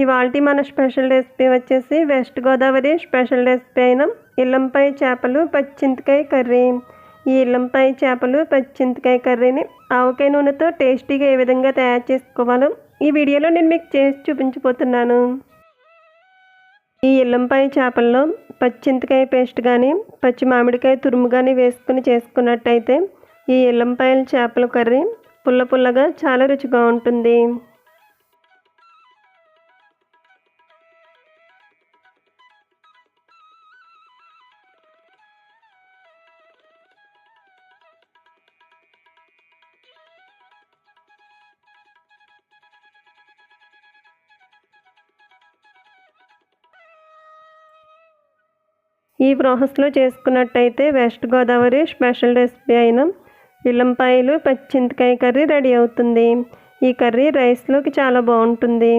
ఇవాల్టి మన special recipe వచ్చేసి వెస్ట్ గోదావరి స్పెషల్ రెసిపీ అయిన ఇల్లంపై చేపలు పచ్చింతకాయ కర్రీ. ఈ ఇల్లంపై చేపలు పచ్చింతకాయ కర్రీని ఆవకాయ నూనెతో టేస్టీగా ఏ విధంగా తయారు చేసుకోవాలో ఈ వీడియోలో నేను మీకు చేసి చూపించబోతున్నాను. ఈ ఇల్లంపై చేపల్లో పచ్చింతకాయ పేస్ట్ కానీ పచ్చి మామిడికాయ తురుము కానీ వేసుకుని చేసుకున్నట్టయితే ఈ ఇల్లంపాయల చేపల కర్రీ పుల్ల పుల్లగా చాలా రుచిగా ఉంటుంది. ఈ ప్రాసెస్లో చేసుకున్నట్టయితే వెస్ట్ గోదావరి స్పెషల్ రెసిపీ అయిన ఇల్లంపాయలు పచ్చింతకాయ కర్రీ రెడీ అవుతుంది. ఈ కర్రీ రైస్లోకి చాలా బాగుంటుంది.